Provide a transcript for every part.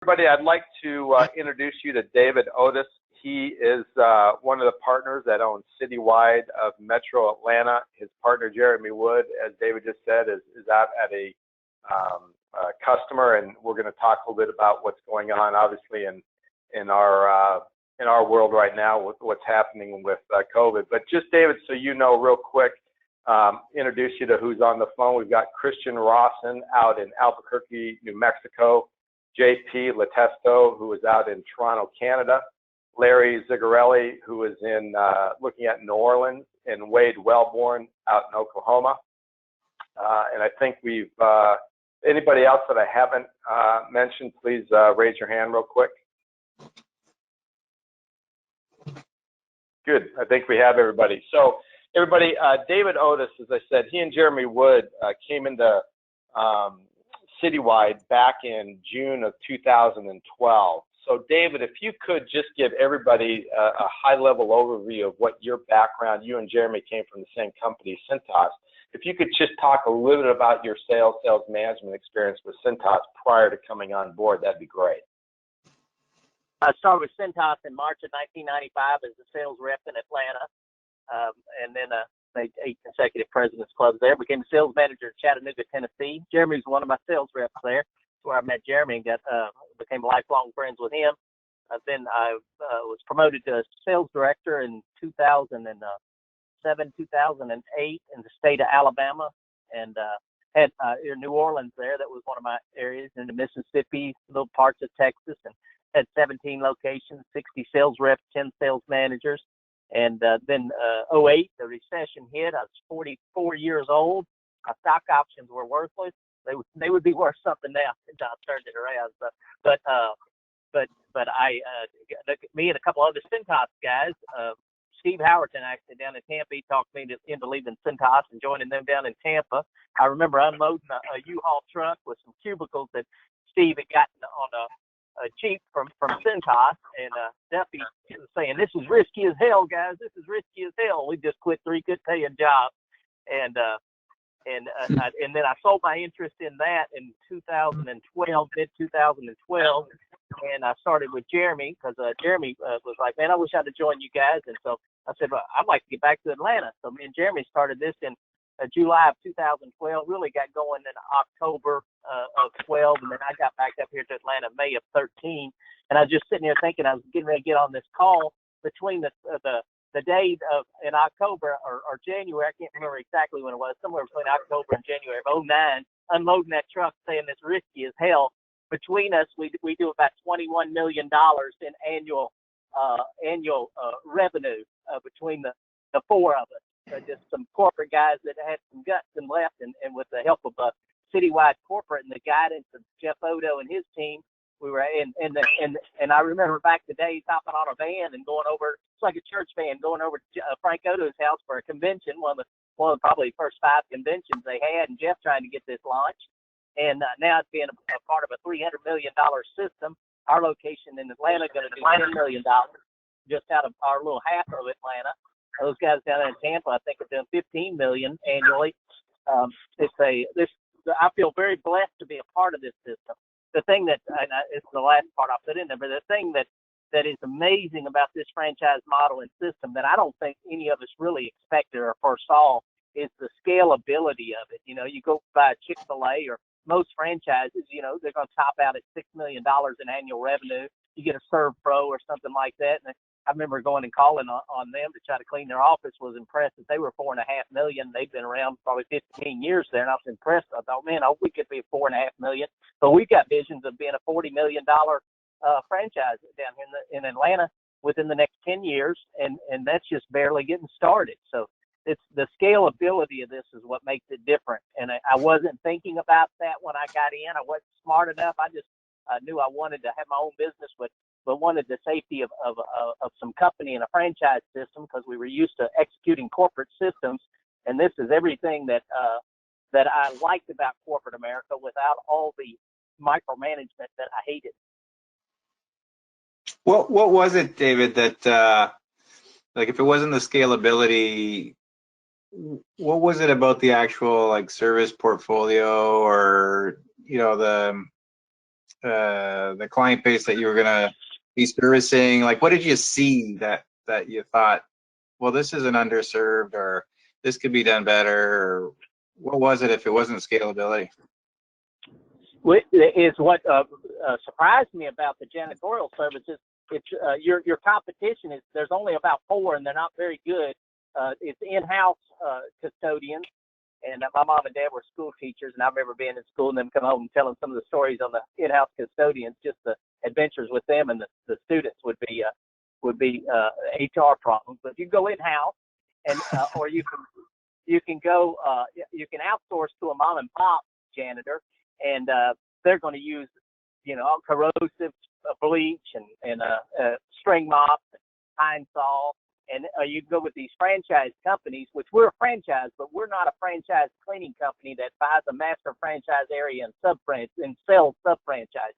Everybody, I'd like to introduce you to David Otis. He is one of the partners that owns Citywide of Metro Atlanta. His partner, Jeremy Wood, as David just said, is out at a customer, and we're going to talk a little bit about what's going on, obviously, in our world right now with what's happening with COVID. But just, David, so you know real quick, introduce you to who's on the phone. We've got Christian Rawson out in Albuquerque, New Mexico. JP Letesto, who is out in Toronto, Canada, Larry Zigarelli, who is in looking at New Orleans, and Wade Wellborn out in Oklahoma. And I think we've anybody else that I haven't mentioned, please raise your hand real quick. Good. I think we have everybody. So everybody, David Otis, as I said, he and Jeremy Wood came into Citywide back in June of 2012. So David, if you could just give everybody a high-level overview of what your background, you and Jeremy came from the same company, Cintas. If you could just talk a little bit about your sales management experience with Cintas prior to coming on board, that'd be great. I started with Cintas in March of 1995 as a sales rep in Atlanta, and then made 8 consecutive President's Clubs there. Became sales manager in Chattanooga, Tennessee. Jeremy's one of my sales reps there. That's where I met Jeremy and became lifelong friends with him. Then I was promoted to sales director in 2007, 2008 in the state of Alabama, and had in New Orleans there. That was one of my areas, in the Mississippi, little parts of Texas, and had 17 locations, 60 sales reps, 10 sales managers. And then 2008, the recession hit. I was 44 years old. My stock options were worthless. They would be worth something now since I turned it around. But me and a couple other Cintas guys, Steve Howerton actually down in Tampa, he talked me into leaving Cintas and joining them down in Tampa. I remember unloading a U-Haul truck with some cubicles that Steve had gotten on a Jeep from Cintas, and Duffy was saying, "This is risky as hell, guys. This is risky as hell." We just quit 3 good-paying jobs, and then I sold my interest in that in 2012, mid-2012, and I started with Jeremy because Jeremy was like, "Man, I wish I'd have joined you guys," and so I said, "Well, I'd like to get back to Atlanta." So me and Jeremy started this in July of 2012, really got going in October of 12, and then I got back up here to Atlanta May of 13. And I was just sitting here thinking I was getting ready to get on this call between the day of in October or January, I can't remember exactly when it was, somewhere between October and January of 09, unloading that truck, saying it's risky as hell. Between us, we do about $21 million in annual revenue between the 4 of us. Just some corporate guys that had some guts and left, and with the help of Citywide Corporate and the guidance of Jeff Odo and his team, we were and I remember back the days hopping on a van and going over, it's like a church van, going over to Frank Odo's house for a convention, one of the probably first 5 conventions they had, and Jeff trying to get this launched. And now it's being a part of a $300 million system. Our location in Atlanta is going to do $10 million just out of our little half of Atlanta. Those guys down in Tampa, I think, are doing $15 million annually. I feel very blessed to be a part of this system. The thing that, and it's the last part I'll put in there, but the thing that is amazing about this franchise model and system that I don't think any of us really expected or foresaw is the scalability of it. You know, you go buy a Chick-fil-A or most franchises, you know, they're going to top out at $6 million in annual revenue. You get a Serve Pro or something like that, and I remember going and calling on them to try to clean their office. Was impressed that they were $4.5 million. They've been around probably 15 years there, and I was impressed. I thought, man, we could be $4.5 million. But we've got visions of being a $40 million franchise down here in Atlanta within the next 10 years, and that's just barely getting started. So it's the scalability of this is what makes it different. And I wasn't thinking about that when I got in. I wasn't smart enough. I just knew I wanted to have my own business, but wanted the safety of some company and a franchise system because we were used to executing corporate systems. And this is everything that I liked about corporate America without all the micromanagement that I hated. What was it, David, that like if it wasn't the scalability, what was it about the actual like service portfolio or, you know, the client base that you were gonna be servicing? Like, what did you see that you thought, well, this isn't underserved, or this could be done better, or what was it if it wasn't scalability? Is what surprised me about the janitorial services. It's your competition is there's only about 4, and they're not very good. It's in-house custodians, and my mom and dad were school teachers, and I remember being in school and them come home and telling some of the stories on the in-house custodians, just the adventures with them, and the students would be HR problems. But you go in-house, and or you can go you can outsource to a mom and pop janitor, and they're going to use corrosive bleach and string mop, pine saw. And you go with these franchise companies, which we're a franchise, but we're not a franchise cleaning company that buys a master franchise area and sells sub-franchises.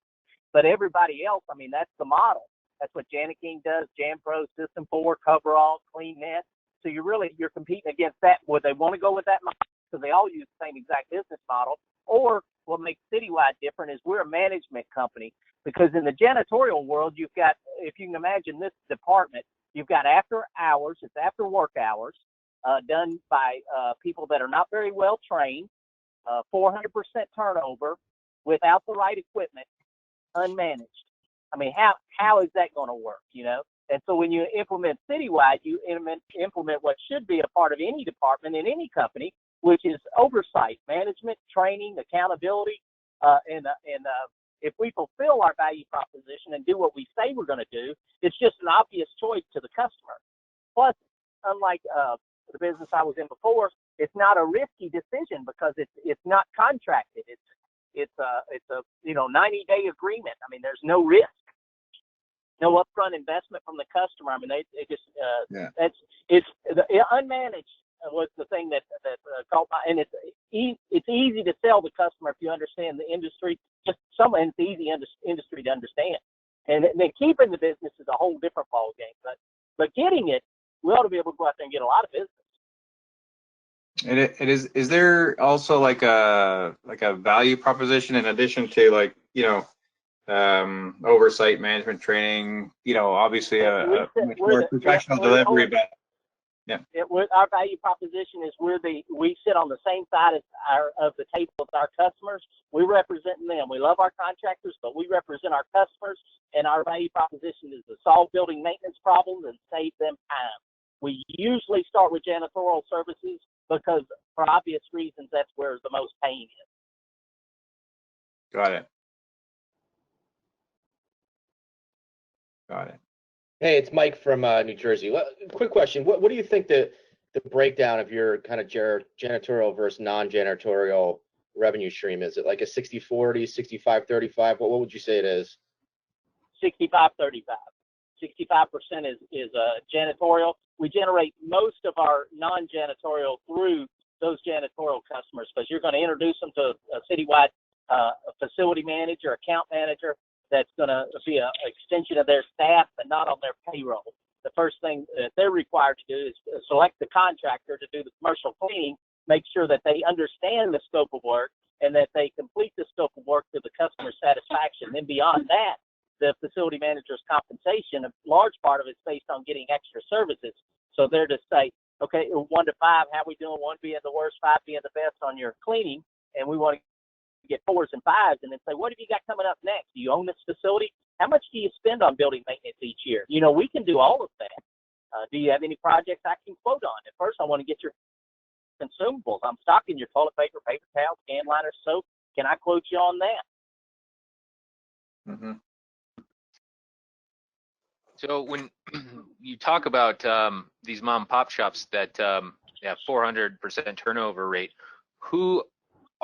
But everybody else, I mean, that's the model. That's what King does, JanPro, System 4, Coverall, CleanNet. So you're competing against that. Would they want to go with that model? Because they all use the same exact business model. Or what makes Citywide different is we're a management company. Because in the janitorial world, you've got, if you can imagine this department, you've got after hours, it's after work hours, done by people that are not very well trained, 400% turnover, without the right equipment, unmanaged. I mean, how is that going to work, And so when you implement Citywide, you implement what should be a part of any department in any company, which is oversight, management, training, accountability, and if we fulfill our value proposition and do what we say we're going to do, it's just an obvious choice to the customer. Plus, unlike the business I was in before, it's not a risky decision because it's not contracted. It's a 90-day agreement. I mean, there's no risk, no upfront investment from the customer. I mean, they just it's unmanaged was the thing that caught my, and it's easy to sell the customer if you understand the industry. It's easy industry to understand, and then keeping the business is a whole different ball game. But getting it, we ought to be able to go out there and get a lot of business. It is. Is there also like a value proposition in addition to oversight, management, training? Obviously a much more professional delivery, but. Yeah. Our value proposition is we sit on the same side of the table with our customers. We represent them. We love our contractors, but we represent our customers, and our value proposition is to solve building maintenance problems and save them time. We usually start with janitorial services because, for obvious reasons, that's where the most pain is. Got it. Hey, it's Mike from New Jersey. Quick question. What do you think the breakdown of your kind of janitorial versus non-janitorial revenue stream is? It like a 60-40, 65-35? What would you say it is? 65-35. 65% is janitorial. We generate most of our non-janitorial through those janitorial customers because you're going to introduce them to a Citywide facility manager, account manager, that's going to be an extension of their staff, but not on their payroll. The first thing that they're required to do is select the contractor to do the commercial cleaning, make sure that they understand the scope of work, and that they complete the scope of work to the customer's satisfaction. Then beyond that, the facility manager's compensation, a large part of it's based on getting extra services. So they're to say, okay, 1 to 5, how we doing? 1 being the worst, 5 being the best on your cleaning, and we want to get 4s and 5s, and then say, what have you got coming up next? Do you own this facility? How much do you spend on building maintenance each year? We can do all of that. Do you have any projects I can quote on? At first, I want to get your consumables. I'm stocking your toilet paper, paper towels, can liners, soap. Can I quote you on that? Mm-hmm. So when you talk about these mom and pop shops that have 400% turnover rate, who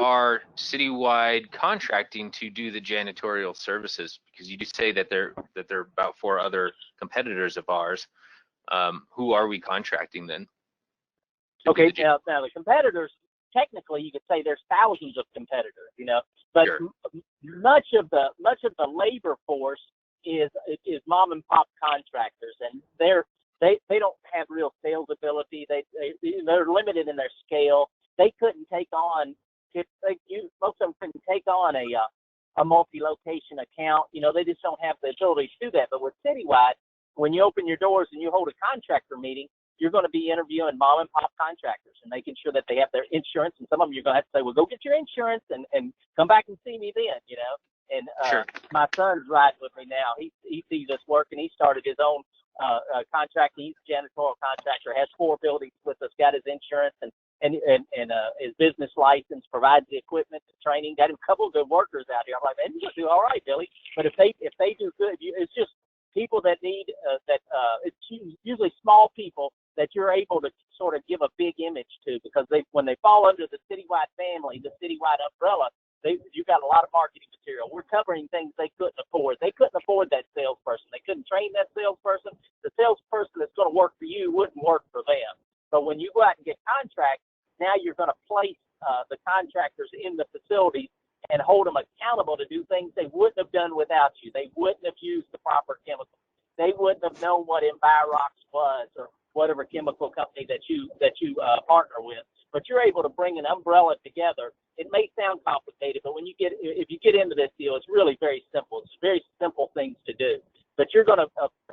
are Citywide contracting to do the janitorial services? Because you do say that they're about 4 other competitors of ours. Who are we contracting then? Okay, now the competitors, technically you could say there's thousands of competitors, but sure. much of the labor force is mom and pop contractors, and they don't have real sales ability. They're limited in their scale. They couldn't take on most of them couldn't take on a a multi-location account. You know, they just don't have the ability to do that. But with Citywide, when you open your doors and you hold a contractor meeting, you're going to be interviewing mom and pop contractors and making sure that they have their insurance. And some of them you're going to have to say, well, go get your insurance and come back and see me then, you know. And Sure. my son's riding with me now. He sees us work, and he started his own contracting. He's a janitorial contractor, has 4 buildings with us, got his insurance and his business license, provides the equipment, the training. Got a couple of good workers out here. I'm like, man, you're gonna do all right, Billy. But if they do good, it's just people that need it's usually small people that you're able to sort of give a big image to, because when they fall under the Citywide family, the Citywide umbrella, you got a lot of marketing material. We're covering things they couldn't afford. They couldn't afford that salesperson. They couldn't train that salesperson. The salesperson that's going to work for you wouldn't work for them. So when you go out and get contracts, now you're going to place the contractors in the facilities and hold them accountable to do things they wouldn't have done without you. They wouldn't have used the proper chemicals. They wouldn't have known what Envirox was, or whatever chemical company that you partner with. But you're able to bring an umbrella together. It may sound complicated, but if you get into this deal, it's really very simple. It's very simple things to do. But you're going to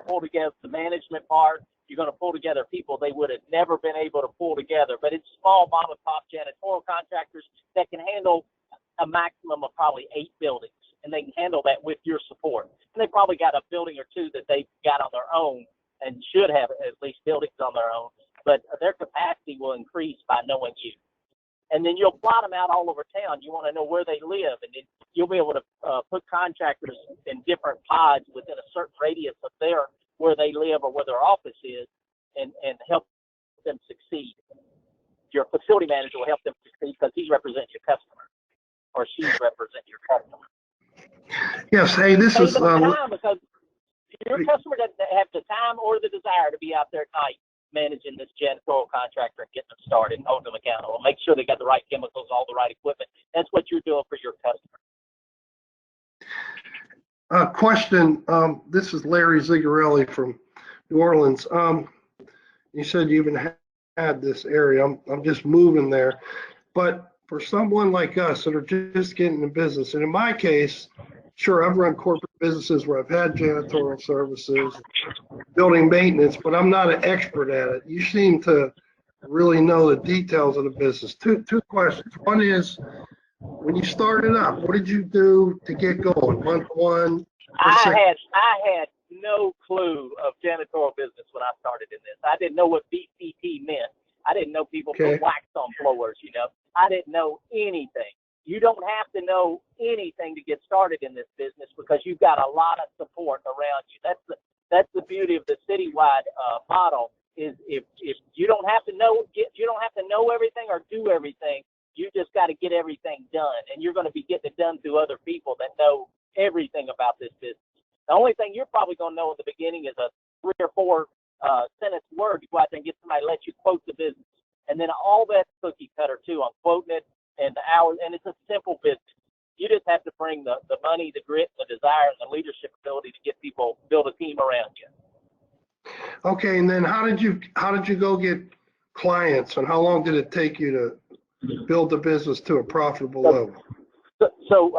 pull together the management part. You're going to pull together people they would have never been able to pull together. But it's small mom and pop janitorial contractors that can handle a maximum of probably 8 buildings, and they can handle that with your support. And they probably got a building or 2 that they've got on their own, and should have at least buildings on their own. But their capacity will increase by knowing you. And then you'll plot them out all over town. You want to know where they live, and then you'll be able to put contractors in different pods within a certain radius of where they live or where their office is, and help them succeed. Your facility manager will help them succeed because he represents your customer, or she represents your customer. Yes, hey, this is time, because your customer doesn't have the time or the desire to be out there at night managing this janitorial contractor and getting them started and holding them accountable. Make sure they got the right chemicals, all the right equipment. That's what you're doing for your customer. Question. This is Larry Zigarelli from New Orleans. You said you even had this area. I'm just moving there. But for someone like us that are just getting in business, and in my case, sure, I've run corporate businesses where I've had janitorial services, building maintenance, but I'm not an expert at it. You seem to really know the details of the business. Two questions. One is, when you started up, what did you do to get going? Month 1? I had no clue of janitorial business when I started in this. I didn't know what BCT meant. I didn't know people put wax on floors, you know. I didn't know anything. You don't have to know anything to get started in this business, because you've got a lot of support around you. That's the beauty of the Citywide model. Is if you don't have to know everything or do everything. You just got to get everything done, and you're going to be getting it done through other people that know everything about this business. The only thing you're probably going to know at the beginning is a 3 or 4 sentence word to go out there and get somebody to let you quote the business, and then all that's cookie cutter too on quoting it and the hours, and it's a simple business. You just have to bring the money, the grit, the desire, and the leadership ability to get people, build a team around you. Okay, and then how did you go get clients, and how long did it take you to build the business to a profitable level? So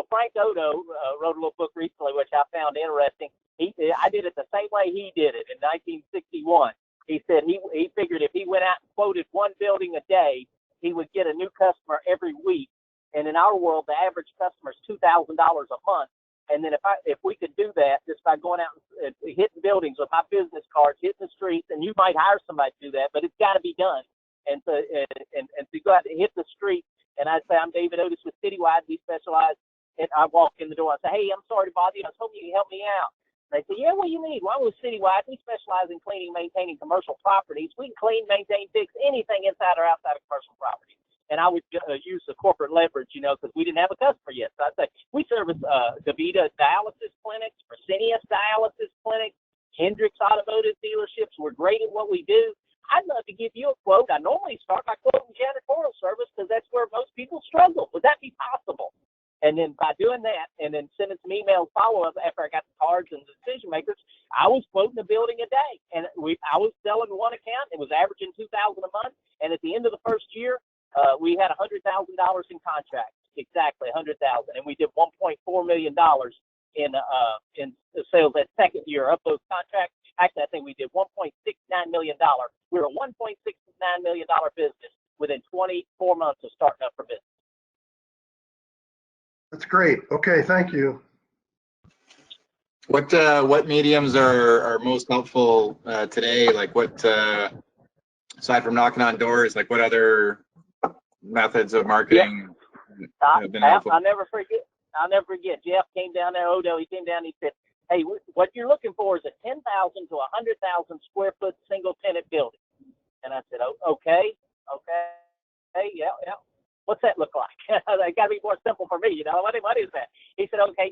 Frank Odo wrote a little book recently, which I found interesting. I did it the same way he did it in 1961. He said he figured if he went out and quoted 1 building a day, he would get a new customer every week. And in our world, the average customer is $2,000 a month. And then if we could do that just by going out and hitting buildings with my business cards, hitting the streets, and you might hire somebody to do that, but it's got to be done. And so to go out and hit the street, and I'd say, I'm David Otis with Citywide. We specialize. And I walk in the door. I say, hey, I'm sorry to bother you. I was hoping you can help me out. They say, yeah, what do you need? Well, I'm with Citywide. We specialize in cleaning, maintaining commercial properties. We can clean, maintain, fix anything inside or outside of commercial property. And I would use the corporate leverage, because we didn't have a customer yet. So I'd say, we service DaVita dialysis clinics, Fresenius dialysis clinics, Hendricks automotive dealerships. We're great at what we do. I'd love to give you a quote. I normally start by quoting janitorial service because that's where most people struggle. Would that be possible? And then by doing that, and then sending some email follow-up after I got the cards and the decision makers, I was quoting a building a day. And I was selling 1 account. It was averaging $2,000 a month. And at the end of the first year, we had $100,000 in contracts. exactly 100,000, and we did 1.4 million dollars in sales that second year of those contracts. Actually, I think we did 1.69 million dollars. We were a 1.69 million dollar business within 24 months of starting up for business. That's great. Okay, thank you. What mediums are most helpful today? Like what, aside from knocking on doors, like what other methods of marketing have been helpful? I'll never forget. Jeff came down there. Odo, he came down. And he said, "Hey, what you're looking for is a 10,000 to 100,000 square foot single tenant building." And I said, "Oh, okay, yeah. What's that look like?" It got to be more simple for me, you know. What is that? He said, "Okay,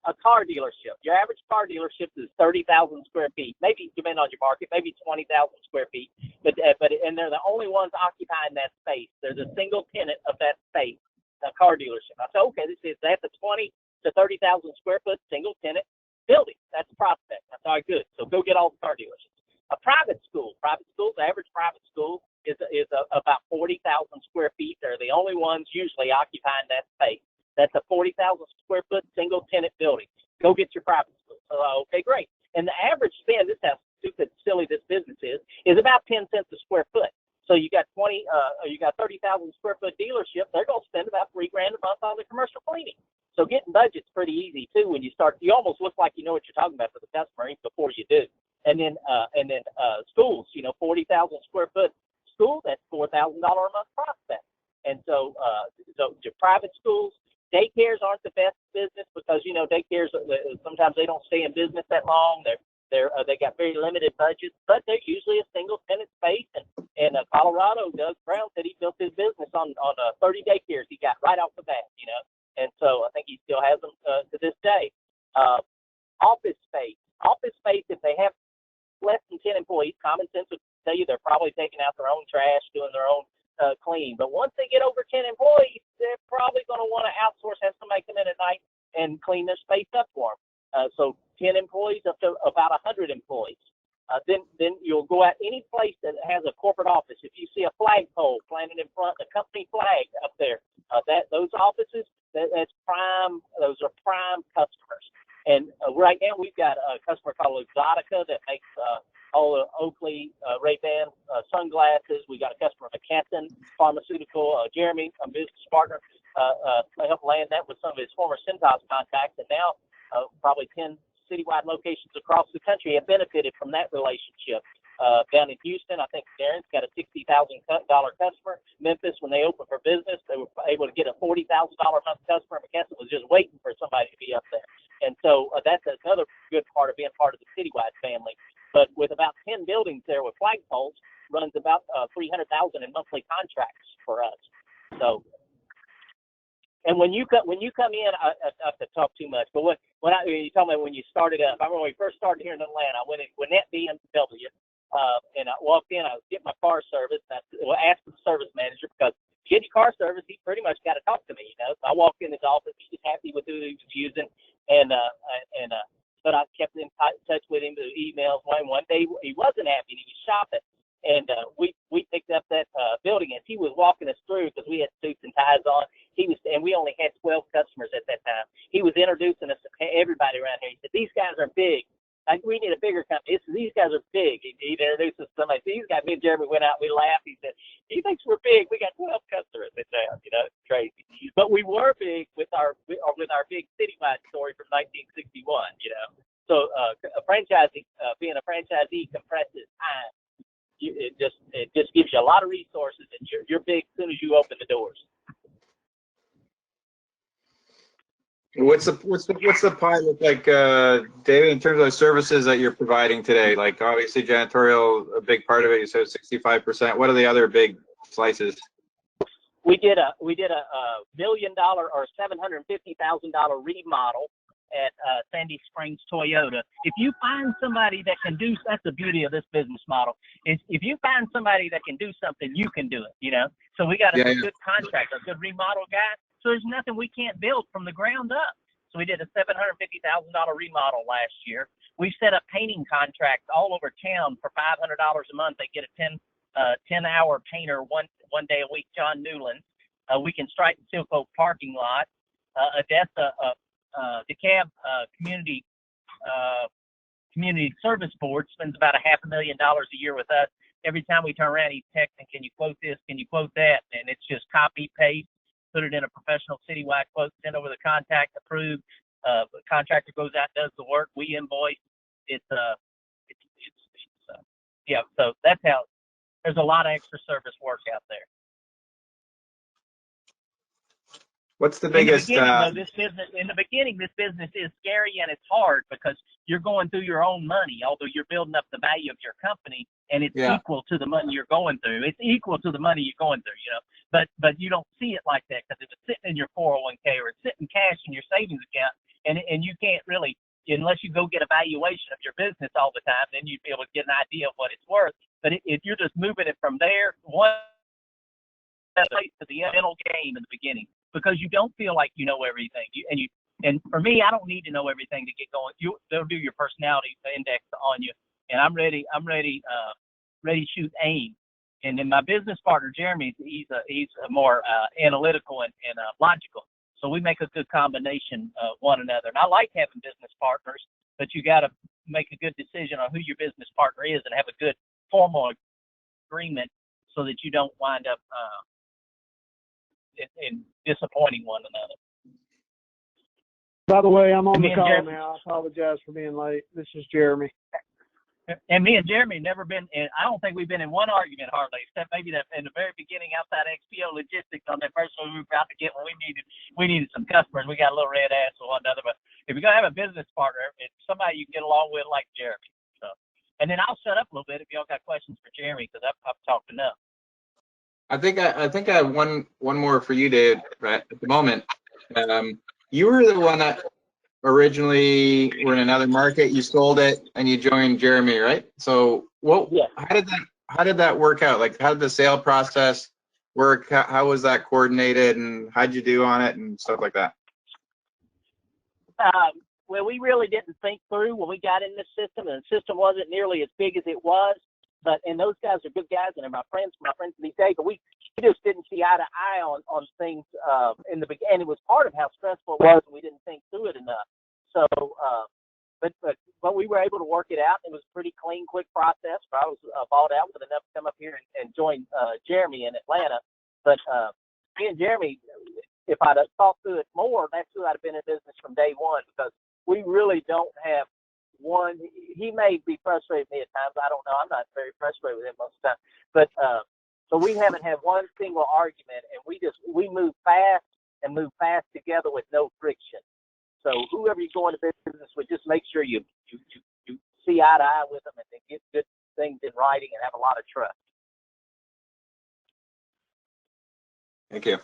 a car dealership. Your average car dealership is 30,000 square feet. Maybe depending on your market, maybe 20,000 square feet. But and they're the only ones occupying that space. They're the single tenant of that space, a car dealership." I said, "Okay, that's a 20 to 30,000 square foot single tenant building. That's a prospect." That's all right, good. So go get all the car dealerships. A private school. The average private school is about 40,000 square feet. They're the only ones usually occupying that space. That's a 40,000 square foot single tenant building. Go get your private school. Okay, great. And the average spend, this is how stupid, silly this business is about 10 cents a square foot. So you got 30,000 square foot dealership. They're going to spend about $3,000 a month on the commercial cleaning. So getting budget's pretty easy too. When you start, you almost look like you know what you're talking about for the customer even before you do. And then schools, 40,000 square foot school, that's $4,000 a month prospect. And so your private schools, daycares aren't the best business because daycares sometimes they don't stay in business that long. They got very limited budgets, but they're usually a single tenant space. And Colorado, Doug Brown said he built his business on 30 daycares he got right off the bat, And so I think he still has them to this day. Office space, if they have less than 10 employees, common sense would tell you they're probably taking out their own trash, doing their own clean. But once they get over 10 employees, they're probably going to want to outsource, have somebody come in at night and clean their space up for them. So 10 employees up to about 100 employees. Then you'll go out any place that has a corporate office. If you see a flagpole planted in front, the company flag up there, those offices, that's prime. Those are prime customers. And right now we've got a customer called Exotica that makes all the Oakley, Ray-Ban sunglasses. We got a customer, McKesson Pharmaceutical, Jeremy, a business partner, helped land that with some of his former Cintas contacts, and now probably 10 citywide locations across the country have benefited from that relationship. Down in Houston, I think Darren's got a $60,000 customer. Memphis, when they opened for business, they were able to get a $40,000 a month customer. McKesson was just waiting for somebody to be up there. And so that's another good part of being part of the Citywide family. But with about 10 buildings there with flagpoles, runs about $300,000 in monthly contracts for us. So, and when you come in, I have to talk too much. But you talking about when you started up, I remember when we first started here in Atlanta. I went in Gwinnett BMW, and I walked in. I was getting my car serviced. And I asked the service manager because to get your car serviced, he pretty much got to talk to me. So I walked in his office. He was happy with who he was using, but I kept in touch with him through emails. One day he wasn't happy. He was shopping, and we picked up that building. As he was walking us through, because we had suits and ties on, and we only had 12 customers at that time. He was introducing us to everybody around here. He said, "These guys are big. We need a bigger company. These guys are big." He introduced us to somebody. These guys, me and Jeremy went out. We laughed. He said, "He thinks we're big. We got 12 customers." It's crazy. But we were big with our big Citywide story from 1961. So a franchisee, being a franchisee compresses time. It just gives you a lot of resources, and you're big as soon as you open the doors. What's the pie look like, David, in terms of the services that you're providing today? Like obviously janitorial, a big part of it. You said 65%. What are the other big slices? We did a $1 million or $750,000 remodel at Sandy Springs Toyota. If you find somebody that can do, that's the beauty of this business model, is if you find somebody that can do something, you can do it, So we got a good contractor, a good remodel guy. So there's nothing we can't build from the ground up. So we did a $750,000 remodel last year. We set up painting contracts all over town for $500 a month. They get a 10-hour painter one day a week, John Newland. We can straighten Silco parking lot. Odessa, DeKalb Community Service Board spends about $500,000 a year with us. Every time we turn around, he's texting, can you quote this? Can you quote that? And it's just copy, paste, put it in a professional citywide quote, send over the contact, approved. The contractor goes out, does the work, we invoice. Yeah, so that's how, there's a lot of extra service work out there. What's the biggest? In the beginning, this business is scary and it's hard because you're going through your own money, although you're building up the value of your company, and it's equal to the money you're going through. It's equal to the money you're going through, but you don't see it like that because if it's sitting in your 401k or it's sitting cash in your savings account, and you can't really, unless you go get a valuation of your business all the time, then you'd be able to get an idea of what it's worth. But if you're just moving it from there, one place to the mental game in the beginning, because you don't feel like you know everything. And for me, I don't need to know everything to get going. They'll do your personality index on you, and I'm ready, shoot, aim. And then my business partner Jeremy, he's more analytical and logical. So we make a good combination of one another. And I like having business partners, but you got to make a good decision on who your business partner is and have a good formal agreement so that you don't wind up in disappointing one another. By the way, I'm on the call Jeremy, now. I apologize for being late. This is Jeremy. And me and Jeremy never been in, I don't think we've been in one argument hardly, except maybe that in the very beginning outside XPO Logistics on that first one we were about to get when we needed some customers. We got a little red ass with one another. But if you're going to have a business partner, it's somebody you can get along with like Jeremy. So, and then I'll shut up a little bit if y'all got questions for Jeremy because I've talked enough. I think I have one more for you, Dave. Right at the moment, you were the one that originally were in another market. You sold it and you joined Jeremy, right? So, how did that work out? Like, how did the sale process work? How was that coordinated, and how'd you do on it and stuff like that? Well, we really didn't think through when we got in this system, and the system wasn't nearly as big as it was. And those guys are good guys, and they're my friends these days. But we just didn't see eye to eye on things in the beginning. And it was part of how stressful it was, and we didn't think through it enough. So, but we were able to work it out. It was a pretty clean, quick process. I was bought out with enough to come up here and join Jeremy in Atlanta. But me and Jeremy, if I'd have thought through it more, that's who I'd have been in business from day one, because we really don't have one. He may be frustrated with me at times. I don't know. I'm not very frustrated with him most of the time. But we haven't had one single argument, and we move fast and move fast together with no friction. So whoever you go into business with, just make sure you see eye to eye with them and get good things in writing and have a lot of trust. Thank you.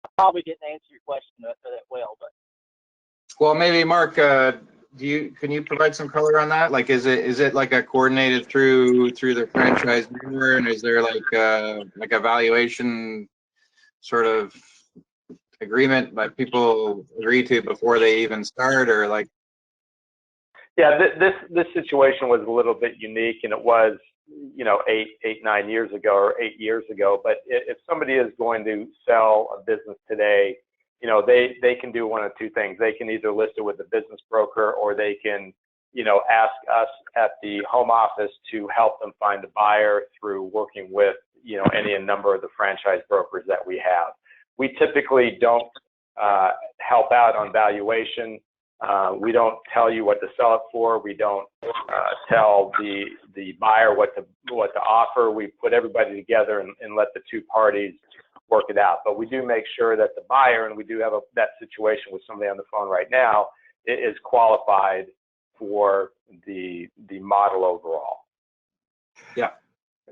I probably didn't answer your question that well, but. Well, maybe Mark, can you provide some color on that? Like, is it like a coordinated through the franchise member, and is there like a valuation sort of agreement that people agree to before they even start, or like? Yeah, this situation was a little bit unique, and it was 9 years ago or 8 years ago. But if somebody is going to sell a business today, they can do one of two things. They can either list it with a business broker, or they can, ask us at the home office to help them find a buyer through working with, any number of the franchise brokers that we have. We typically don't help out on valuation. We don't tell you what to sell it for. We don't tell the buyer what to offer. We put everybody together and let the two parties work it out. But we do make sure that the buyer, and we do have that situation with somebody on the phone right now, is qualified for the model overall. Yeah,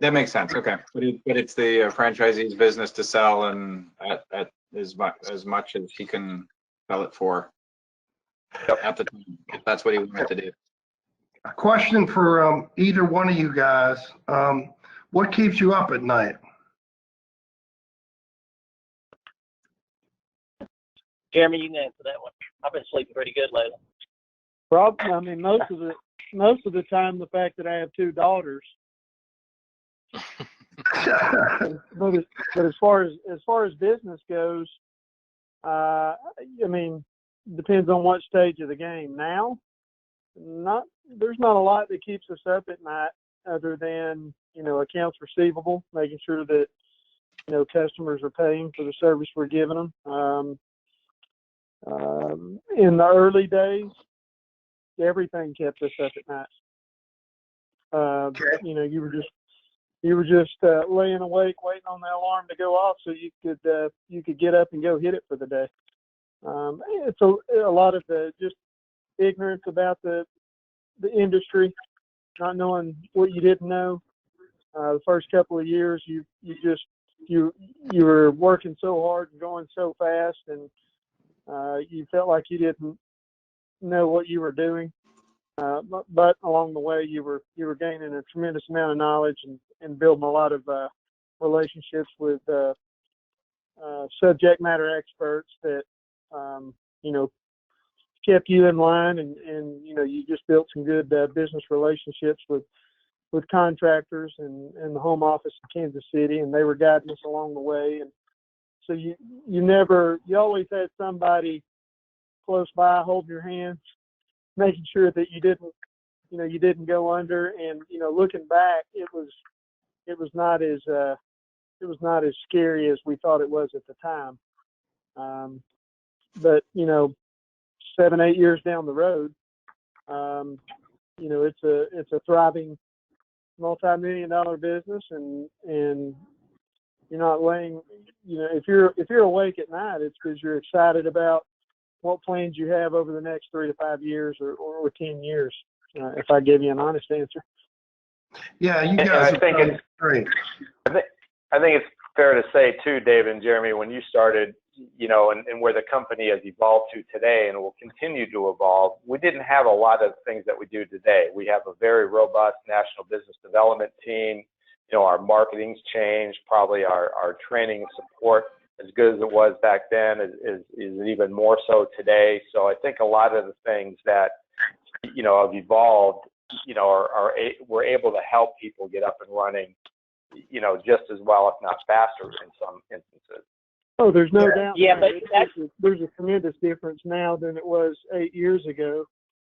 that makes sense. Okay, but it's the franchisee's business to sell, and at as much as he can sell it for at the time. That's what he wanted to do. A question for either one of you guys. What keeps you up at night? Jeremy, you can answer that one. I've been sleeping pretty good lately. Probably, I mean, most of the time, the fact that I have two daughters. but as far as business goes, I mean, depends on what stage of the game. Now, there's not a lot that keeps us up at night other than, accounts receivable, making sure that, customers are paying for the service we're giving them. In the early days, everything kept us up at night. You were just laying awake waiting on the alarm to go off so you could get up and go hit it for the day. It's a lot of just ignorance about the industry, not knowing what you didn't know. The first couple of years, you were working so hard and going so fast, and you felt like you didn't know what you were doing. But along the way, you were gaining a tremendous amount of knowledge and building a lot of relationships with subject matter experts that kept you in line, and you just built some good business relationships with contractors and the home office in Kansas City, and they were guiding us along the way. And so you always had somebody close by holding your hands, making sure that you didn't go under. And looking back, it was not as scary as we thought it was at the time. But 7-8 years down the road, it's a thriving multi-million-dollar business, and you're not laying. If you're awake at night, it's because you're excited about what plans you have over the next 3 to 5 years or 10 years. If I give you an honest answer. Yeah, you guys have done great. I think it's fair to say too, Dave and Jeremy, when you started, and where the company has evolved to today and will continue to evolve, we didn't have a lot of things that we do today. We have a very robust national business development team. Our marketing's changed. Probably our training and support, as good as it was back then, is even more so today. So I think a lot of the things that have evolved, we're able to help people get up and running, just as well, if not faster, in some instances. Oh, there's no doubt. Yeah, but there's a tremendous difference now than it was 8 years ago,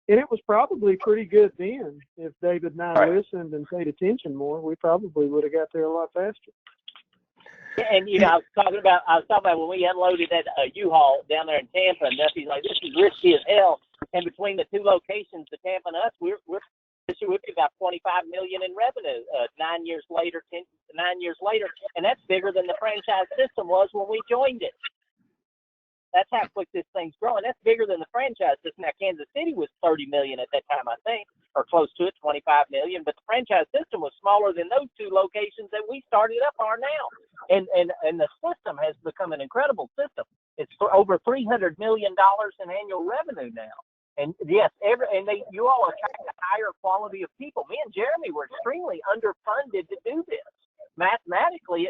and it was probably pretty good then. If David and I listened and paid attention more, we probably would have got there a lot faster. And I was talking about when we unloaded that U-Haul down there in Tampa, and Duffy's like, "This is risky as hell." And between the two locations, the Tampa and us, we've got $25 million in revenue 9 years later, 9 years later, and that's bigger than the franchise system was when we joined it. That's how quick this thing's growing. That's bigger than the franchise system. Now, Kansas City was $30 million at that time, I think, or close to it, $25 million. But the franchise system was smaller than those two locations that we started up are now. And the system has become an incredible system. It's for over $300 million in annual revenue now. And yes, you all attract a higher quality of people. Me and Jeremy were extremely underfunded to do this. Mathematically,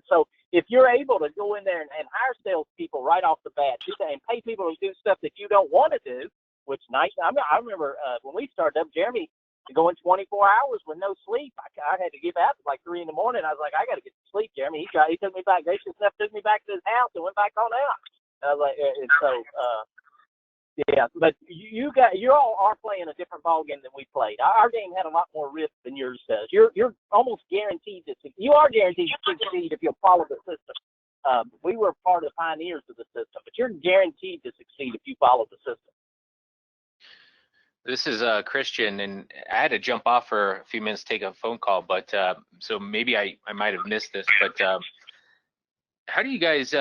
so if you're able to go in there and hire salespeople right off the bat, and pay people to do stuff that you don't want to do, which nice. I remember when we started up, Jeremy going 24 hours with no sleep. I had to give out at like 3 in the morning. I was like, I got to get to sleep, Jeremy. He took me back. Gracious enough, took me back to his house and went back on out. I was like, and so. Yeah, but you all are playing a different ball game than we played. Our game had a lot more risk than yours does. You're almost guaranteed to succeed. You are guaranteed to succeed if you'll follow the system. We were part of the pioneers of the system, but you're guaranteed to succeed if you follow the system. This is Christian, and I had to jump off for a few minutes to take a phone call, but so maybe I might have missed this, but how do you guys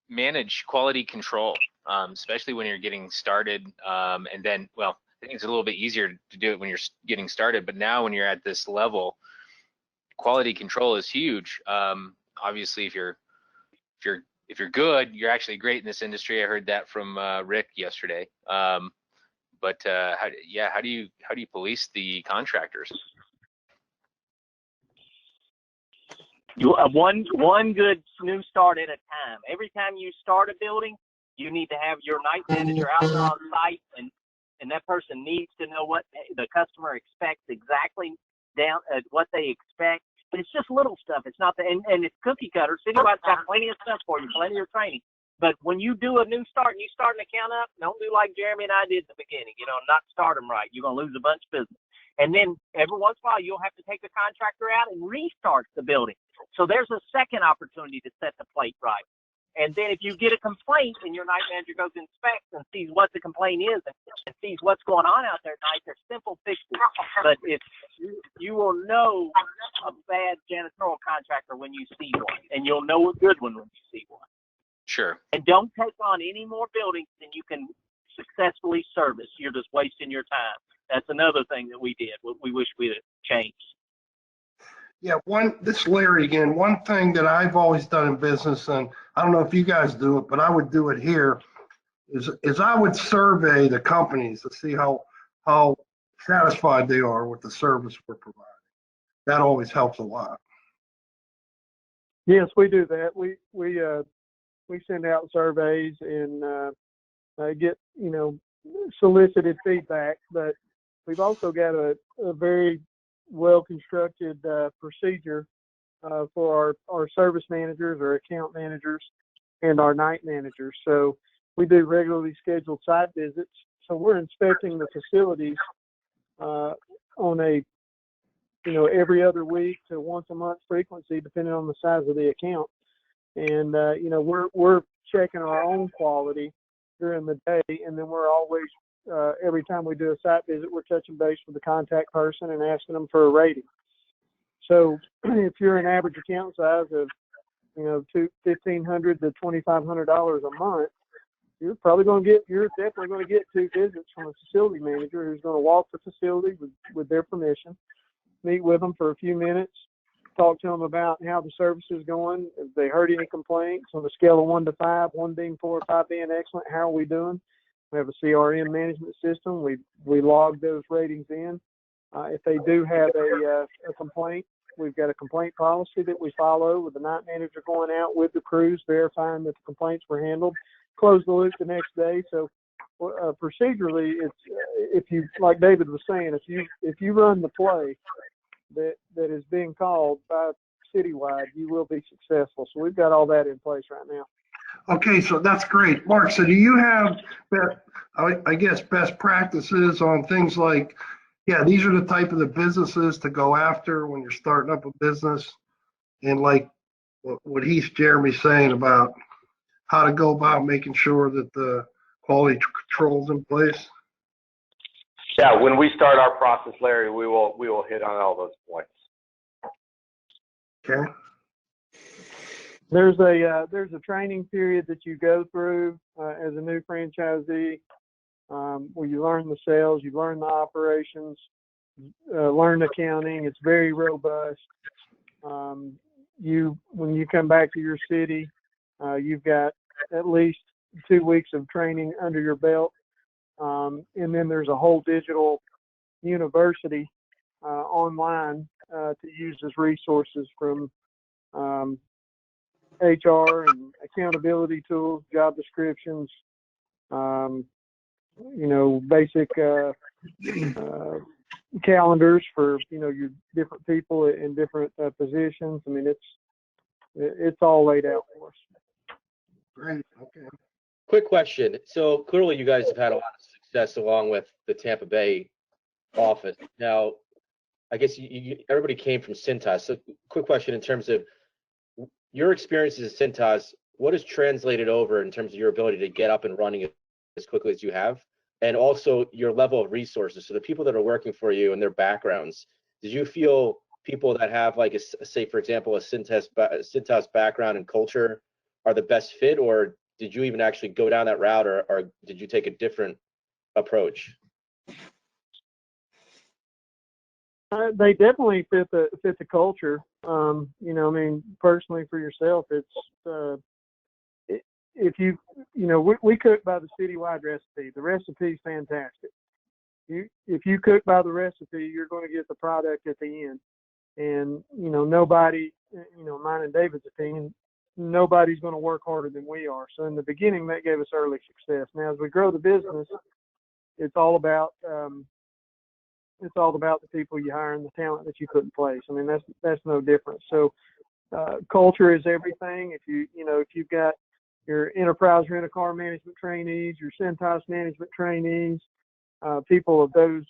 manage quality control? Especially when you're getting started, and then, well, I think it's a little bit easier to do it when you're getting started, but now when you're at this level, quality control is huge. Obviously, if you're good, you're actually great in this industry. I heard that from Rick yesterday. But how do you police the contractors? One good new start at a time. Every time you start a building, you need to have your night manager out there on site, and that person needs to know what the customer expects exactly, down what they expect, But it's just little stuff. It's not and it's cookie cutter. Citywide's got plenty of stuff for you, plenty of training. But when you do a new start and you start an account up, don't do like Jeremy and I did at the beginning. Not start them right. You're going to lose a bunch of business. And then every once in a while, you'll have to take the contractor out and restart the building. So there's a second opportunity to set the plate right. And then if you get a complaint and your night manager goes and inspects and sees what the complaint is and sees what's going on out there at night, there's simple fixes. But you will know a bad janitorial contractor when you see one, and you'll know a good one when you see one. Sure. And don't take on any more buildings than you can successfully service. You're just wasting your time. That's another thing that we did. We wish we'd have changed. Yeah, this is Larry again. One thing that I've always done in business, and I don't know if you guys do it, but I would do it here, is I would survey the companies to see how satisfied they are with the service we're providing. That always helps a lot. Yes, we do that. We send out surveys and get solicited feedback, but we've also got a very well-constructed procedure for our service managers, our account managers, and our night managers. So we do regularly scheduled site visits. So we're inspecting the facilities on a every other week to once a month frequency, depending on the size of the account. And we're checking our own quality during the day, and then we're always every time we do a site visit, we're touching base with the contact person and asking them for a rating. So if you're an average account size of $1,500 to $2,500 a month, you're definitely going to get 2 visits from a facility manager who's going to walk the facility with their permission, meet with them for a few minutes, talk to them about how the service is going, if they heard any complaints on a scale of 1 to 5, 1 being poor, 5 being excellent. How are we doing? We have a CRM management system. We log those ratings in. If they do have a complaint, we've got a complaint policy that we follow with the night manager going out with the crews, verifying that the complaints were handled, close the loop the next day. So procedurally, it's if you, like David was saying, if you run the play that is being called by Citywide, you will be successful. So we've got all that in place right now. Okay, so that's great. Mark, so do you have, I guess, best practices on things like, these are the type of the businesses to go after when you're starting up a business, and like what Jeremy's saying about how to go about making sure that the quality control's in place? Yeah, when we start our process, Larry, we will hit on all those points. Okay. There's a training period that you go through as a new franchisee where you learn the sales, you learn the operations, learn accounting. It's very robust. When you come back to your city, you've got at least 2 weeks of training under your belt, and then there's a whole digital university online to use as resources from HR and accountability tools, job descriptions, basic calendars for your different people in different positions. I mean, it's all laid out for us. Great. Okay. Quick question. So clearly you guys have had a lot of success along with the Tampa Bay office. Now, I guess everybody came from Cintas. So quick question in terms of your experiences at Cintas, what has translated over in terms of your ability to get up and running as quickly as you have? And also your level of resources. So the people that are working for you and their backgrounds, did you feel people that have like say, for example, a Cintas background and culture are the best fit, or did you even actually go down that route, or did you take a different approach? They definitely fit the culture. Personally for yourself, it's if we cook by the Citywide recipe. The recipe's fantastic. If you cook by the recipe, you're going to get the product at the end. And nobody, mine and David's opinion, nobody's going to work harder than we are. So in the beginning, that gave us early success. Now, as we grow the business, it's all about it's all about the people you hire and the talent that you put in place. I mean, that's no different. So culture is everything. If you've got your enterprise rent-a-car management trainees, your Cintas management trainees, people of those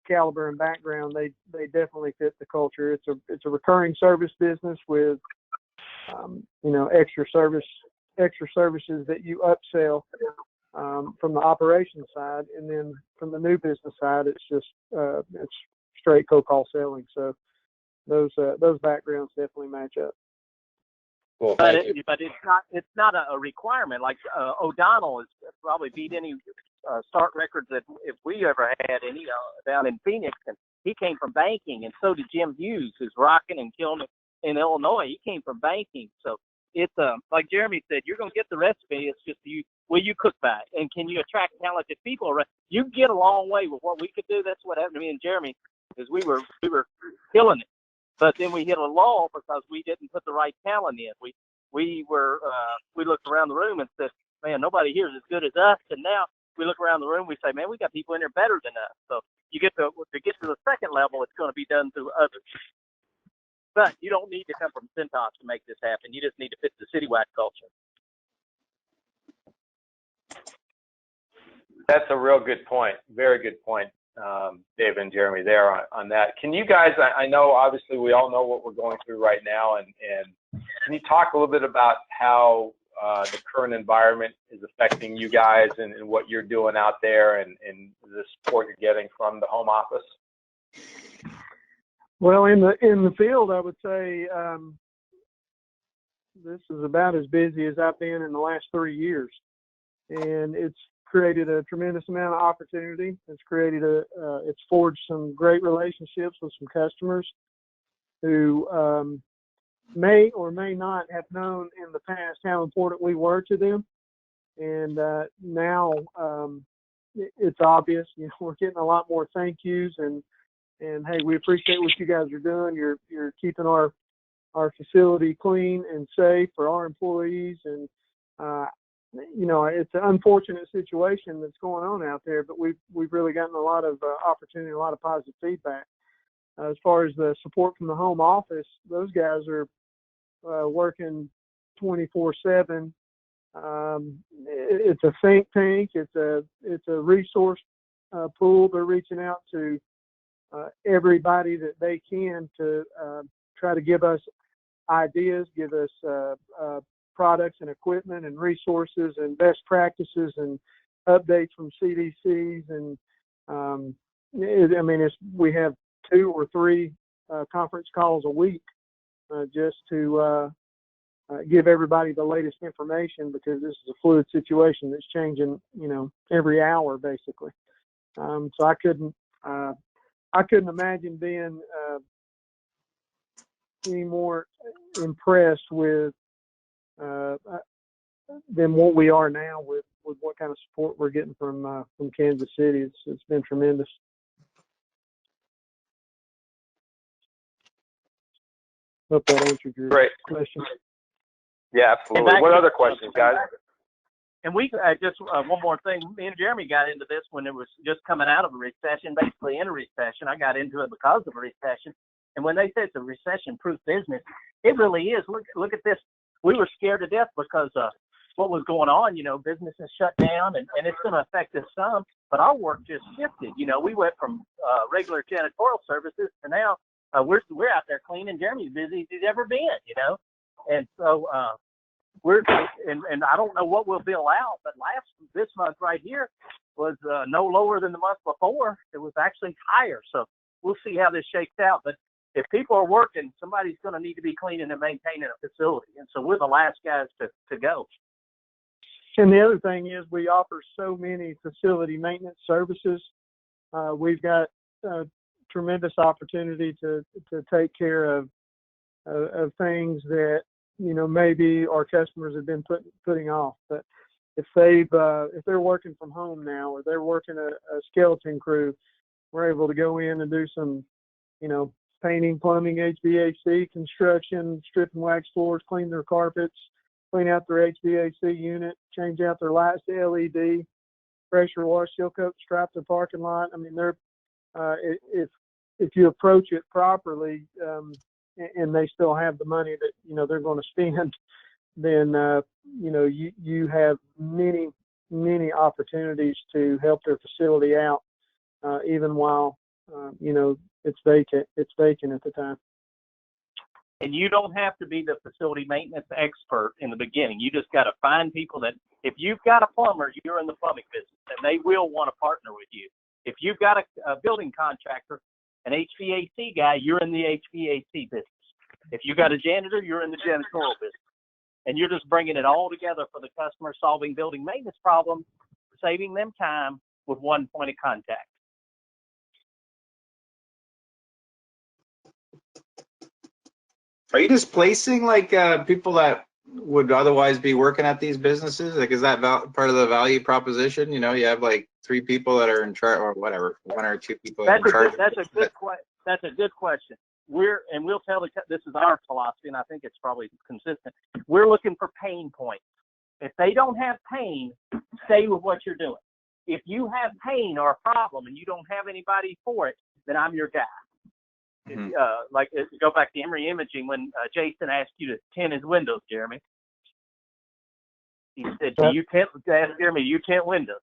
caliber and background, they definitely fit the culture. It's a recurring service business with extra services that you upsell from the operations side, and then from the new business side, it's straight cold call selling. So those backgrounds definitely match up. Cool, But thank you. it's not a requirement. Like O'Donnell has probably beat any start records that if we ever had any down in Phoenix, and he came from banking, and so did Jim Hughes, who's rocking and killing it in Illinois. He came from banking, so it's like Jeremy said, you're gonna get the recipe. It's just will you cook by it, and can you attract talented people? You can get a long way with what we could do. That's what happened to me and Jeremy, is we were killing it. But then we hit a lull because we didn't put the right talent in. We looked around the room and said, man, nobody here is as good as us. And now we look around the room, we say, man, we got people in there better than us. So you get to the second level, it's going to be done through others. But you don't need to come from Cintas to make this happen. You just need to fit the Citywide culture. That's a real good point. Very good point, Dave and Jeremy, there on that. Can you guys, I know obviously we all know what we're going through right now, and can you talk a little bit about how the current environment is affecting you guys and what you're doing out there and the support you're getting from the home office? Well, in the field, I would say this is about as busy as I've been in the last 3 years, and it's created a tremendous amount of opportunity. It's forged some great relationships with some customers who may or may not have known in the past how important we were to them, and now it's obvious. We're getting a lot more thank yous and hey, we appreciate what you guys are doing. You're keeping our facility clean and safe for our employees, and it's an unfortunate situation that's going on out there, but we've really gotten a lot of opportunity, a lot of positive feedback. As far as the support from the home office, those guys are working 24/7. It's a think tank. It's a resource pool. They're reaching out to everybody that they can to try to give us ideas, give us products and equipment and resources and best practices and updates from CDCs. And we have 2 or 3 conference calls a week just to give everybody the latest information, because this is a fluid situation that's changing, every hour basically. So I couldn't imagine being any more impressed with than what we are now with what kind of support we're getting from Kansas City. It's been tremendous. Hope that answered your question. Yeah, absolutely. What other questions, guys? And we just one more thing. Me and Jeremy got into this when it was just coming out of a recession, basically in a recession. I got into it because of a recession. And when they say it's a recession-proof business, it really is. Look at this. We were scared to death because what was going on. Businesses shut down, and it's going to affect us some. But our work just shifted. We went from regular janitorial services to now we're out there cleaning. Jeremy's busy as he's ever been. And so and I don't know what we'll bill out, but this month right here was no lower than the month before. It was actually higher. So we'll see how this shakes out. But if people are working, somebody's going to need to be cleaning and maintaining a facility. And so we're the last guys to go. And the other thing is we offer so many facility maintenance services. We've got a tremendous opportunity to take care of things that, maybe our customers have been putting off. But if they're working from home now, or they're working a skeleton crew, we're able to go in and do some, painting, plumbing, HVAC, construction, strip and wax floors, clean their carpets, clean out their HVAC unit, change out their lights to LED, pressure wash, seal coat, stripe their parking lot. I mean, if you approach it properly, and they still have the money that they're going to spend, then you have many opportunities to help their facility out, even while it's vacant at the time. And you don't have to be the facility maintenance expert in the beginning. You just got to find people that, if you've got a plumber, you're in the plumbing business, and they will want to partner with you. If you've got a building contractor, an HVAC guy, you're in the HVAC business. If you've got a janitor, you're in the janitorial business. And you're just bringing it all together for the customer, solving building maintenance problems, saving them time with one point of contact. Are you displacing like people that would otherwise be working at these businesses? Like, is that part of the value proposition? You have like 3 people that are in charge, or whatever, 1 or 2 people in charge. That's a good question. We'll tell this is our philosophy, and I think it's probably consistent. We're looking for pain points. If they don't have pain, stay with what you're doing. If you have pain or a problem and you don't have anybody for it, then I'm your guy. Mm-hmm. Like, go back to Emory Imaging when Jason asked you to tint his windows, Jeremy. He said, "Do you tint windows?"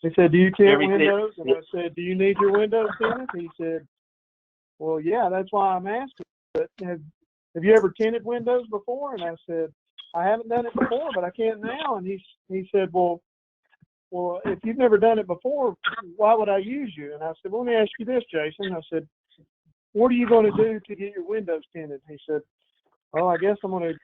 He said, "Do you tint Jeremy windows?" And I said, "Do you need your windows tinted?" He said, "Well, yeah, that's why I'm asking. But have you ever tinted windows before?" And I said, "I haven't done it before, but I can now." And he said, well, if you've never done it before, why would I use you? And I said, well, let me ask you this, Jason. I said, what are you going to do to get your windows tinted? He said, well, I guess I'm going to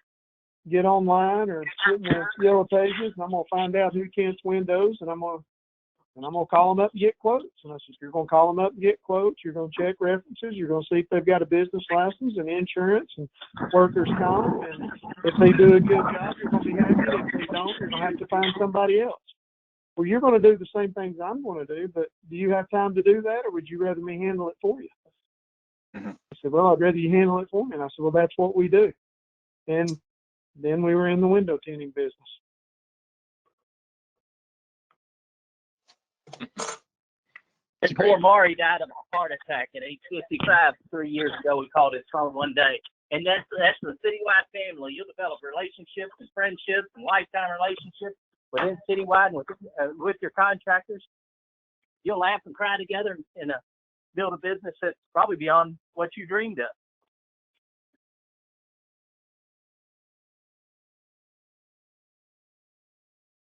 get online or sit in the Yellow Pages, and I'm going to find out who tints windows, and I'm going to call them up and get quotes. And I said, you're going to call them up and get quotes. You're going to check references. You're going to see if they've got a business license and insurance and workers' comp. And if they do a good job, you're going to be happy. If they don't, you're going to have to find somebody else. Well, you're going to do the same things I'm going to do, but do you have time to do that, or would you rather me handle it for you? Mm-hmm. I said, well, I'd rather you handle it for me. And I said, well, that's what we do. And then we were in the window tinting business. And poor Maury died of a heart attack at age 55 3 years ago. We called his phone one day. And that's the Citywide family. You'll develop relationships and friendships and lifetime relationships within Citywide and with your contractors. You'll laugh and cry together and build a business that's probably beyond what you dreamed of.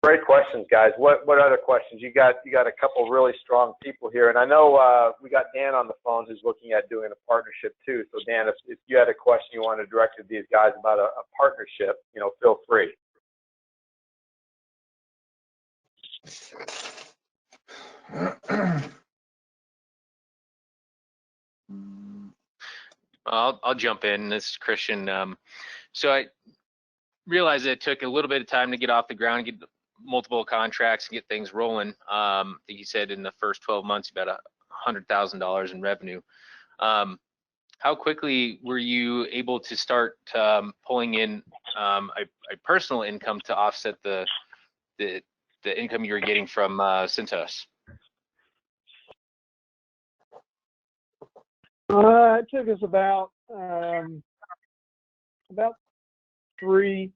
Great questions, guys. What other questions? You got a couple really strong people here, and I know we got Dan on the phone who's looking at doing a partnership too. So Dan, if you had a question you want to direct to these guys about a partnership, feel free. I'll jump in. This is Christian. So I realized it took a little bit of time to get off the ground, get multiple contracts, and get things rolling. I think you said in the first 12 months, about $100,000 in revenue. How quickly were you able to start pulling in a personal income to offset the income you were getting from Cintas? It took us about 3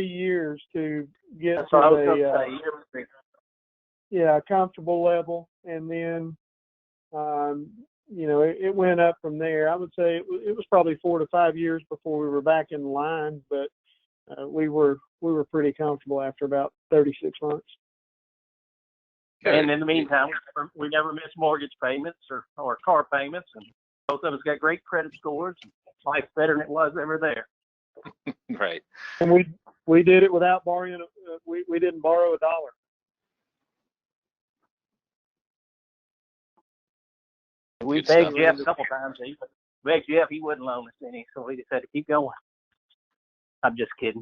years to get to a comfortable level, and then it went up from there. I would say it was probably 4 to 5 years before we were back in line, but we were pretty comfortable after about 36 months. And in the meantime, we never missed mortgage payments or car payments, and both of us got great credit scores. Life's better than it was ever there. Right. And we did it without borrowing. We didn't borrow a dollar. We begged Jeff a couple times. We begged Jeff, he wouldn't loan us any, so we just had to keep going. I'm just kidding.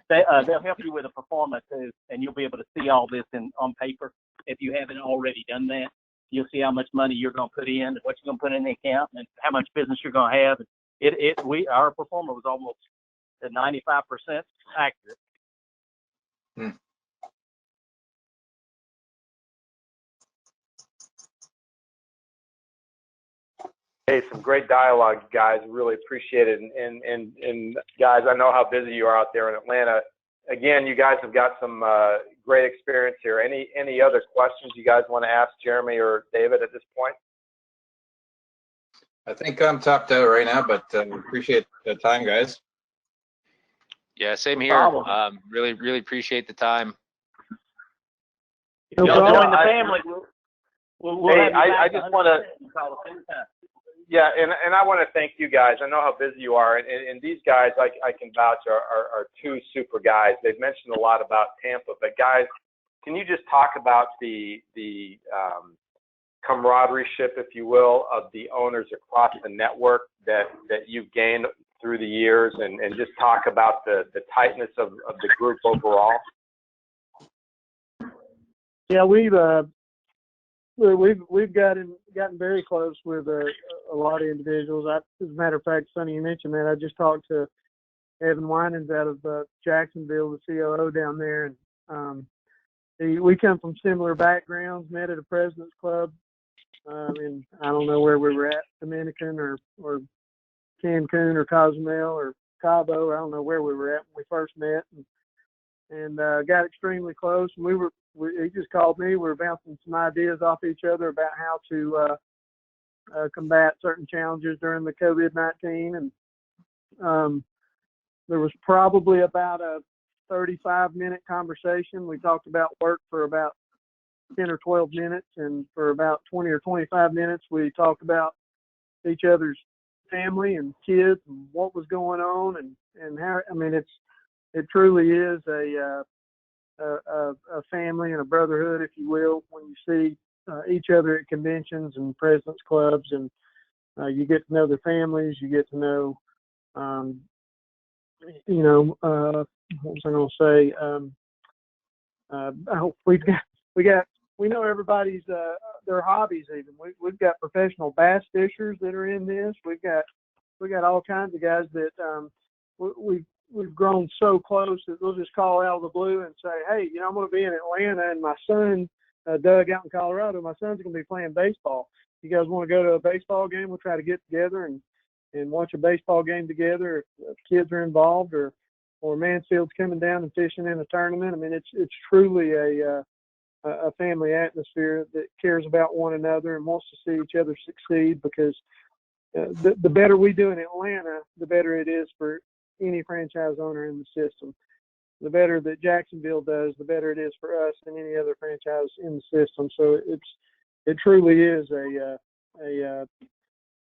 They'll help you with a performance too, and you'll be able to see all this on paper. If you haven't already done that, you'll see how much money you're going to put in, what you're going to put in the account, and how much business you're going to have. Our performer was almost at 95% accurate. Hey, some great dialogue, guys. Really appreciate it. And guys, I know how busy you are out there in Atlanta. Again, you guys have got some great experience here. Any other questions you guys want to ask Jeremy or David at this point? I think I'm topped out right now, but appreciate the time, guys. Yeah, same here. Really appreciate the time. If you'll join the family, we'll Hey, have you back I just want to. Yeah, and I want to thank you guys. I know how busy you are, and these guys, I can vouch, are two super guys. They've mentioned a lot about Tampa, but guys, can you just talk about the camaraderie, if you will, of the owners across the network that you've gained through the years, and just talk about the tightness of the group overall? Yeah, we've gotten very close with a lot of individuals. As a matter of fact, Sonny, you mentioned that. I just talked to Evan Winans out of Jacksonville, the COO down there, and we come from similar backgrounds. Met at a President's Club, and I don't know where we were at, Dominican or Cancun or Cozumel or Cabo. I don't know where we were at when we first met, and got extremely close. And he just called me. We were bouncing some ideas off each other about how to combat certain challenges during the COVID-19. And there was probably about a 35-minute conversation. We talked about work for about 10 or 12 minutes, and for about 20 or 25 minutes, we talked about each other's family and kids and what was going on, and how. I mean, it truly is a family and a brotherhood, if you will, when you see each other at conventions and presidents clubs, and you get to know their families, you get to know, what was I going to say? We know everybody's their hobbies. Even we've got professional bass fishers that are in this. We got all kinds of guys that we've grown so close that we'll just call out of the blue and say, hey, I'm going to be in Atlanta, and my son, Doug, out in Colorado, my son's going to be playing baseball. You guys want to go to a baseball game? We'll try to get together and watch a baseball game together if kids are involved, or Mansfield's coming down and fishing in a tournament. I mean, it's truly a family atmosphere that cares about one another and wants to see each other succeed, because the better we do in Atlanta, the better it is for any franchise owner in the system. The better that Jacksonville does, the better it is for us and any other franchise in the system. So it truly is a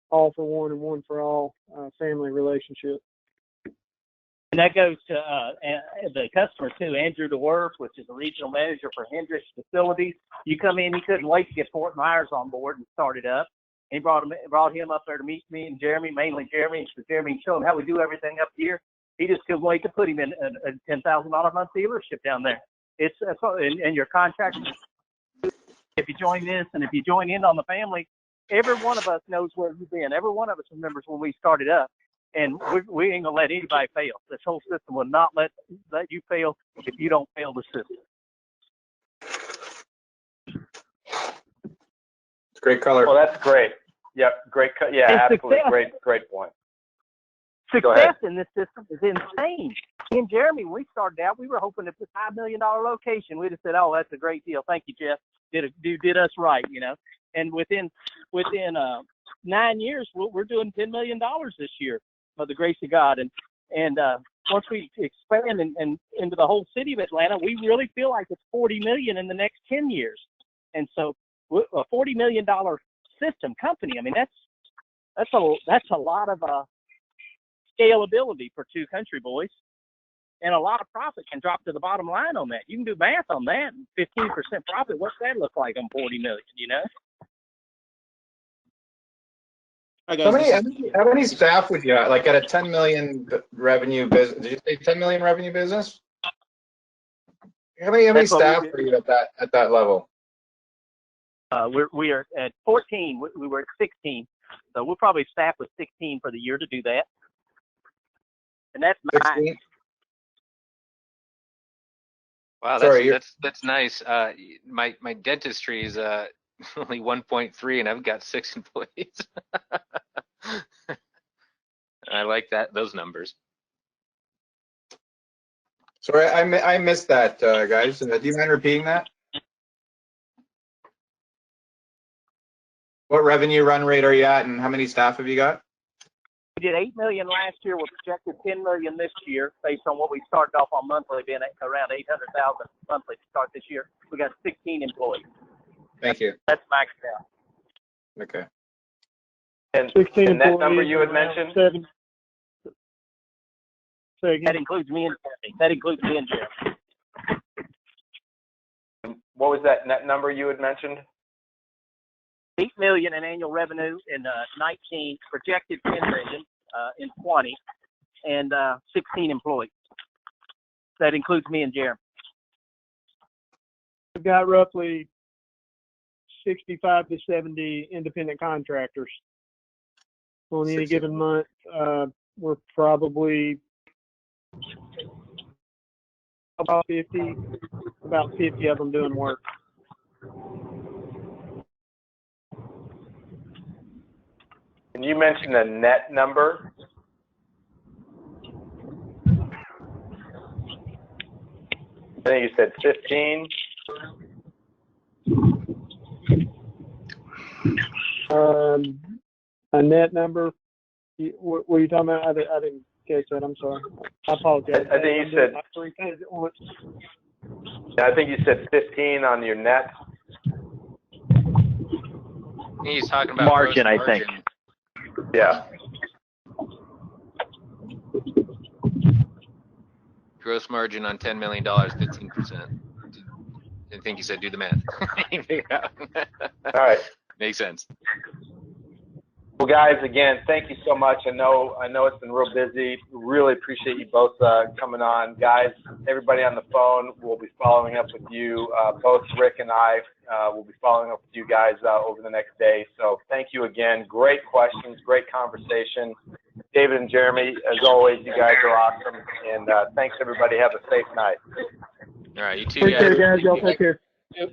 all for one and one for all family relationship. And that goes to the customer too, Andrew DeWerf, which is the regional manager for Hendricks Facilities. You come in, he couldn't wait to get Fort Myers on board and start it up. He brought him up there to meet me and Jeremy, mainly Jeremy, and Jeremy showed him how we do everything up here. He just couldn't wait to put him in a $10,000 a month dealership down there. And your contract, if you join this and if you join in on the family, every one of us knows where you've been. Every one of us remembers when we started up. And we ain't gonna let anybody fail. This whole system will not let you fail if you don't fail the system. It's great color. Well, that's great. Yep, great. Yeah, And absolutely. success. Great point. Success in this system is insane. Me and Jeremy, when we started out, we were hoping to put $5 million location. We just said, "Oh, that's a great deal. Thank you, Jeff. Did us right, And within 9 years, we're doing $10 million this year, by the grace of God. And once we expand and into the whole city of Atlanta, we really feel like it's $40 million in the next 10 years. And so a $40 million system company, I mean, that's a lot of scalability for two country boys, and a lot of profit can drop to the bottom line on that. You can do math on that. 15% profit. What's that look like on $40 million? How many staff would you have? Like at a 10 million revenue business? Did you say 10 million revenue business? How many staff are you at that level? We are at 14. We were at 16, so we'll probably staff with 16 for the year to do that. And that's 9. Wow, that's nice. My dentistry is only 1.3, and I've got 6 employees. I like those numbers. Sorry, I missed that, guys. Do you mind repeating that? What revenue run rate are you at, and how many staff have you got? We did $8 million last year. We're projected $10 million this year, based on what we started off on monthly, being around 800,000 monthly to start this year. We got 16 employees. Thank you. That's maxed out. Okay. And 16 that number employees you had around mentioned? 7. Say again. That includes me and Jeremy. That includes me and Jeremy. What was that net number you had mentioned? $8 million in annual revenue in 19, projected $10 million in 20, and 16 employees. That includes me and Jeremy. We've got roughly 65 to 70 independent contractors. On any given month, we're probably about 50 of them doing work. And you mentioned a net number. I think you said 15. A net number. What were you talking about? I didn't catch that. I'm sorry. I apologize. I think you said. I think you said 15 on your net. He's talking about Margin, gross I think. Yeah. Gross margin on $10 million, 15%. I think you said do the math. All right. Makes sense. Well, guys, again, thank you so much. I know it's been real busy. Really appreciate you both coming on. Guys, everybody on the phone, we'll be following up with you. Both Rick and I will be following up with you guys over the next day. So thank you again. Great questions, great conversation. David and Jeremy, as always, you guys are awesome. And thanks, everybody. Have a safe night. All right, you too, Take guys. care, guys. Y'all take care. Yep.